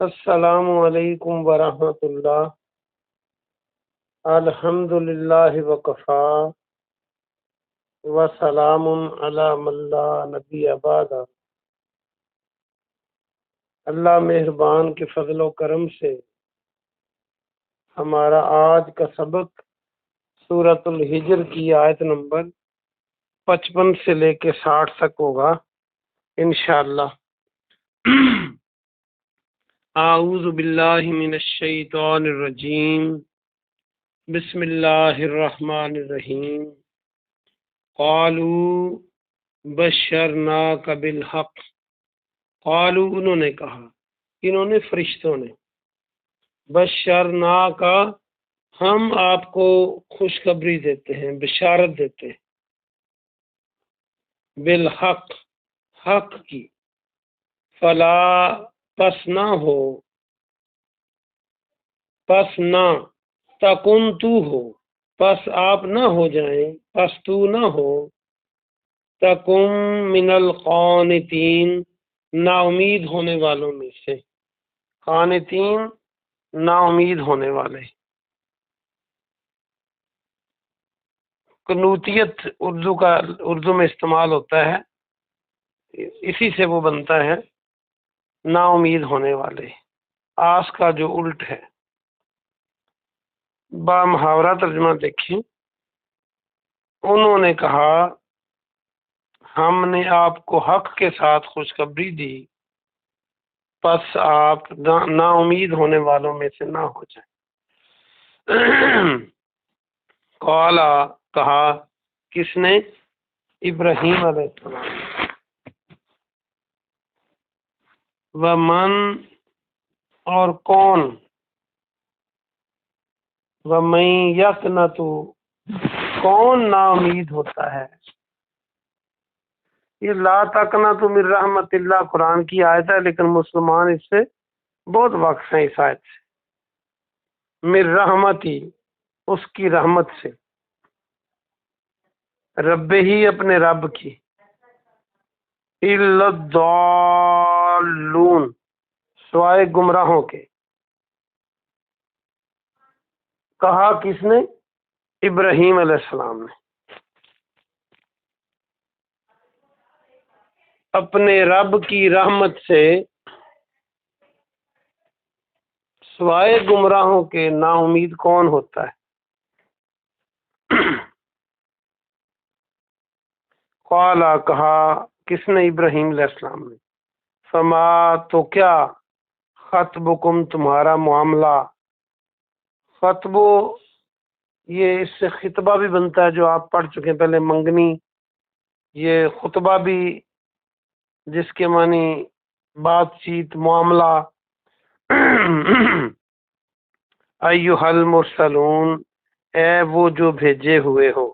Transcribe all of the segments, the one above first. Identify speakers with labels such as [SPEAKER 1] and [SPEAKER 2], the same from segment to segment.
[SPEAKER 1] السلام علیکم ورحمۃ اللہ۔ الحمد للہ وکفا وسلام علی من لا نبی بعد۔ اللہ مہربان کے فضل و کرم سے ہمارا آج کا سبق سورۃ الحجر کی آیت نمبر 55 سے لے کے 60 تک ہوگا انشاءاللہ۔ اعوذ باللہ من الشیطان الرجیم، بسم اللہ الرحمن الرحیم۔ قالوا بشرناک بالحق، قالوا انہوں نے کہا، انہوں نے فرشتوں نے، بشرناک ہم آپ کو خوشخبری دیتے ہیں، بشارت دیتے ہیں، بالحق حق کی، فلا پس نہ ہو، پس نہ تکن تو ہو، پس آپ نہ ہو جائیں، پس تو نہ ہو، تکن من القانتین نا امید ہونے والوں میں سے، قانتین نا امید ہونے والے۔ قنوتیت اردو میں استعمال ہوتا ہے، اسی سے وہ بنتا ہے نا امید ہونے والے، آس کا جو الٹ ہے۔ با محاورہ ترجمہ دیکھیں، انہوں نے کہا ہم نے آپ کو حق کے ساتھ خوشخبری دی، پس آپ نا امید ہونے والوں میں سے نہ ہو جائیں۔ قالا کہا، کس نے؟ ابراہیم علیہ السلام۔ ومن اور کون، ومن یقنط کون نا امید ہوتا ہے۔ یہ لا تقنطوا من رحمت اللہ قرآن کی آیت ہے، لیکن مسلمان اس سے بہت واقف ہیں، اس آیت سے۔ من رحمتی اس کی رحمت سے، رب ہی اپنے رب کی، الا الضالون سوائے گمراہوں کے۔ کہا کس نے؟ ابراہیم علیہ السلام نے، اپنے رب کی رحمت سے سوائے گمراہوں کے نا امید کون ہوتا ہے؟ قالا کہا، کس نے؟ ابراہیم علیہ السلام نے، فما تو کیا، خطبکم تمہارا معاملہ، خطبو یہ اس سے خطبہ بھی بنتا ہے جو آپ پڑھ چکے ہیں پہلے، منگنی، یہ خطبہ بھی جس کے معنی بات چیت، معاملہ۔ ایھا المرسلون اے وہ جو بھیجے ہوئے ہو،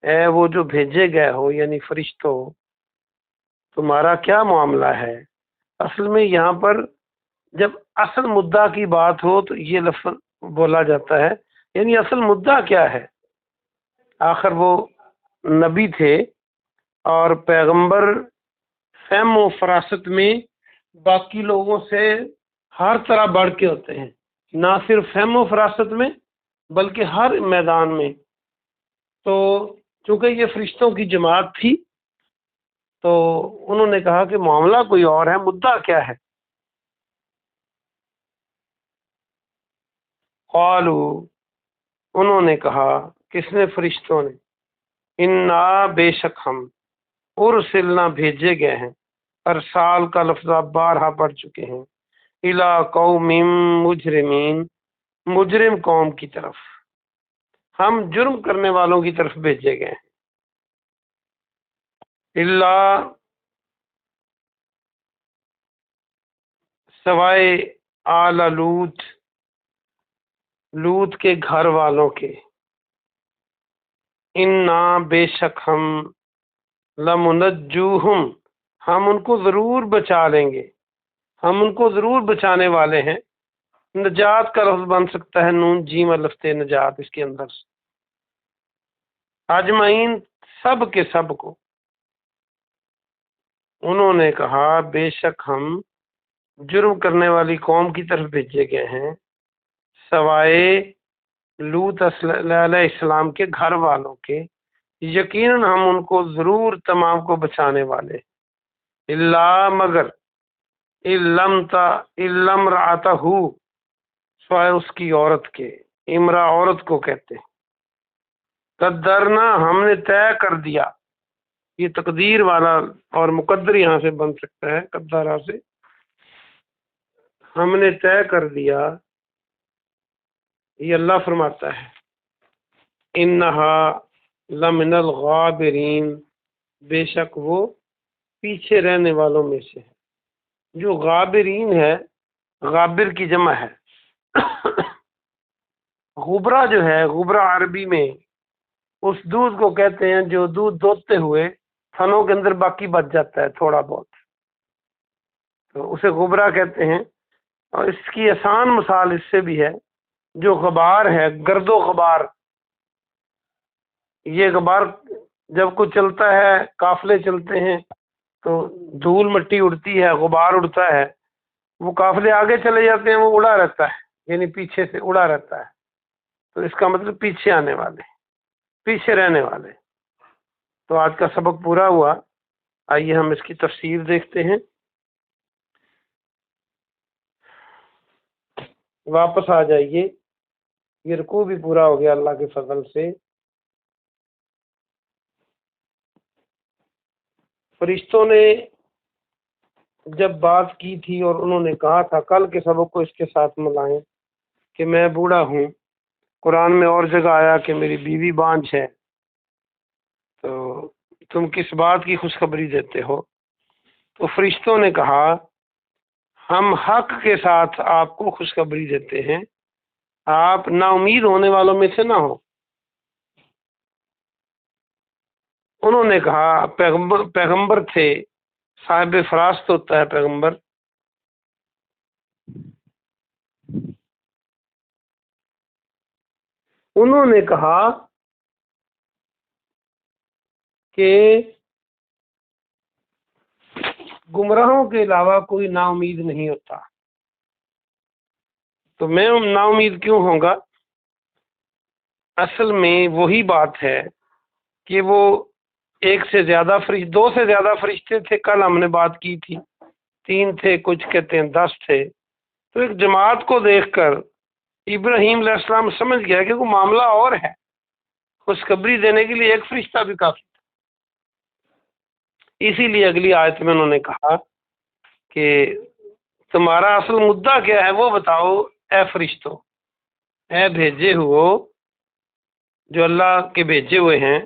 [SPEAKER 1] اے وہ جو بھیجے گئے ہو، یعنی فرشتوں، تمہارا کیا معاملہ ہے۔ اصل میں یہاں پر جب اصل مدعا کی بات ہو تو یہ لفظ بولا جاتا ہے، یعنی اصل مدعا کیا ہے۔ آخر وہ نبی تھے اور پیغمبر فہم و فراست میں باقی لوگوں سے ہر طرح بڑھ کے ہوتے ہیں، نہ صرف فہم و فراست میں بلکہ ہر میدان میں۔ تو چونکہ یہ فرشتوں کی جماعت تھی تو انہوں نے کہا کہ معاملہ کوئی اور ہے، مدعا کیا ہے۔ قالوا انہوں نے کہا، کس نے؟ فرشتوں نے، انا بے شک ہم، ارسلنا بھیجے گئے ہیں، ارسال کا لفظ آپ بارہا پڑھ چکے ہیں، الی قوم مجرمین مجرم قوم کی طرف، ہم جرم کرنے والوں کی طرف بھیجے گئے ہیں۔ الا سوائے آل لوط لوط کے گھر والوں کے، انا بے شک ہم، لمنجوہم ہم ان کو ضرور بچا لیں گے، ہم ان کو ضرور بچانے والے ہیں۔ نجات کا لفظ بن سکتا ہے نون جیم الف تے نجات، اس کے اندر اجمعین سب کے سب کو۔ انہوں نے کہا بے شک ہم جرم کرنے والی قوم کی طرف بھیجے گئے ہیں، سوائے لوط علیہ السلام کے گھر والوں کے، یقیناً ہم ان کو ضرور تمام کو بچانے والے، اللہ مگر علم راتہ، سوائے اس کی عورت کے، امرا عورت کو کہتے ہیں، قدرنا ہم نے طے کر دیا، یہ تقدیر والا اور مقدر یہاں سے بن سکتا ہے، قدرہ سے، ہم نے طے کر دیا، یہ اللہ فرماتا ہے، انہا لمن الغابرین، بے شک وہ پیچھے رہنے والوں میں سے ہے۔ جو غابرین ہے، غابر کی جمع ہے، غبرہ جو ہے، غبرہ عربی میں اس دودھ کو کہتے ہیں جو دودھ دوہتے ہوئے تھنوں کے اندر باقی بچ جاتا ہے تھوڑا بہت، تو اسے غبرہ کہتے ہیں۔ اور اس کی آسان مثال اس سے بھی ہے، جو غبار ہے، گرد و غبار، یہ غبار جب کوئی چلتا ہے، قافلے چلتے ہیں تو دھول مٹی اڑتی ہے، غبار اڑتا ہے، وہ قافلے آگے چلے جاتے ہیں، وہ اڑا رہتا ہے، یعنی پیچھے سے اڑا رہتا ہے، تو اس کا مطلب پیچھے آنے والے، پیچھے رہنے والے۔ تو آج کا سبق پورا ہوا، آئیے ہم اس کی تفسیر دیکھتے ہیں۔ واپس آ جائیے، یہ رکوع بھی پورا ہو گیا اللہ کے فضل سے۔ فرشتوں نے جب بات کی تھی اور انہوں نے کہا تھا، کل کے سبق کو اس کے ساتھ ملائیں کہ میں بوڑھا ہوں، قرآن میں اور جگہ آیا کہ میری بیوی بانجھ ہے، تو تم کس بات کی خوشخبری دیتے ہو؟ تو فرشتوں نے کہا، ہم حق کے ساتھ آپ کو خوشخبری دیتے ہیں، آپ نا امید ہونے والوں میں سے نہ ہو۔ انہوں نے کہا، پیغمبر تھے، صاحب فراست ہوتا ہے پیغمبر، انہوں نے کہا کہ گمراہوں کے علاوہ کوئی نا امید نہیں ہوتا، تو میں نا امید کیوں ہوں گا؟ اصل میں وہی بات ہے کہ وہ دو سے زیادہ فرشتے تھے، کل ہم نے بات کی تھی، 3 تھے، کچھ کہتے ہیں 10 تھے، تو ایک جماعت کو دیکھ کر ابراہیم علیہ السلام سمجھ گیا کہ وہ معاملہ اور ہے، خوشخبری دینے کے لیے ایک فرشتہ بھی کافی تھا۔ اسی لیے اگلی آیت میں انہوں نے کہا کہ تمہارا اصل مدعا کیا ہے وہ بتاؤ، اے فرشتوں، اے بھیجے ہو جو اللہ کے بھیجے ہوئے ہیں،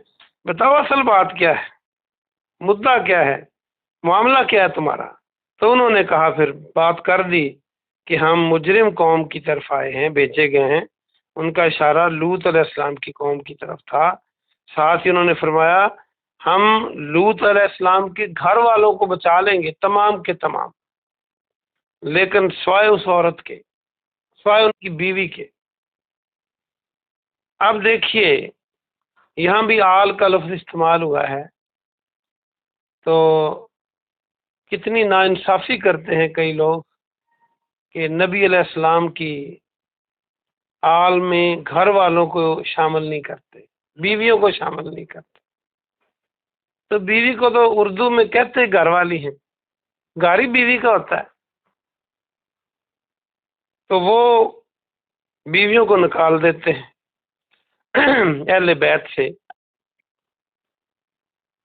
[SPEAKER 1] بتاؤ اصل بات کیا ہے، مدعا کیا ہے، معاملہ کیا ہے تمہارا؟ تو انہوں نے کہا، پھر بات کر دی کہ ہم مجرم قوم کی طرف آئے ہیں، بھیجے گئے ہیں۔ ان کا اشارہ لوط علیہ السلام کی قوم کی طرف تھا، ساتھ ہی انہوں نے فرمایا ہم لوط علیہ السلام کے گھر والوں کو بچا لیں گے، تمام کے تمام، لیکن سوائے اس عورت کے، سوائے ان کی بیوی کے۔ اب دیکھیے یہاں بھی آل کا لفظ استعمال ہوا ہے، تو کتنی ناانصافی کرتے ہیں کئی لوگ کہ نبی علیہ السلام کی آل میں گھر والوں کو شامل نہیں کرتے، بیویوں کو شامل نہیں کرتے۔ تو بیوی کو تو اردو میں کہتے گھر والی ہیں، گھر ہی بیوی کا ہوتا ہے، تو وہ بیویوں کو نکال دیتے ہیں اہل بیت سے۔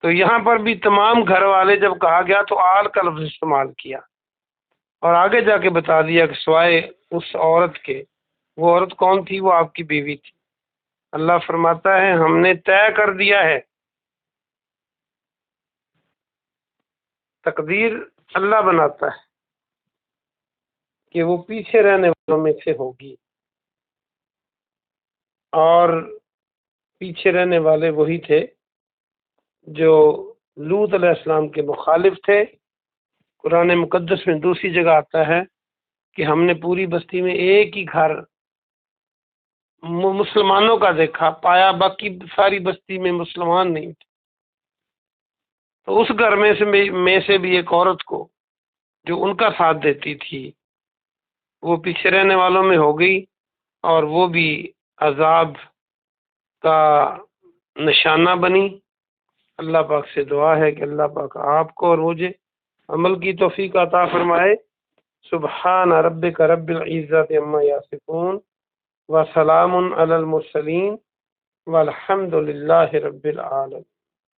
[SPEAKER 1] تو یہاں پر بھی تمام گھر والے جب کہا گیا تو آل کا لفظ استعمال کیا، اور آگے جا کے بتا دیا کہ سوائے اس عورت کے۔ وہ عورت کون تھی؟ وہ آپ کی بیوی تھی۔ اللہ فرماتا ہے ہم نے طے کر دیا ہے، تقدیر اللہ بناتا ہے کہ وہ پیچھے رہنے والوں میں سے ہوگی، اور پیچھے رہنے والے وہی تھے جو لوط علیہ السلام کے مخالف تھے۔ قرآن مقدس میں دوسری جگہ آتا ہے کہ ہم نے پوری بستی میں ایک ہی گھر مسلمانوں کا دیکھا، پایا باقی ساری بستی میں مسلمان نہیں تھے، تو اس گھر میں سے بھی ایک عورت کو جو ان کا ساتھ دیتی تھی وہ پیچھے رہنے والوں میں ہو گئی، اور وہ بھی عذاب کا نشانہ بنی۔ اللہ پاک سے دعا ہے کہ اللہ پاک آپ کو اور مجھے عمل کی توفیق عطا فرمائے۔ سبحان ربک رب العزت عما یصفون وسلام علی المرسلین والحمد للہ رب العالمین۔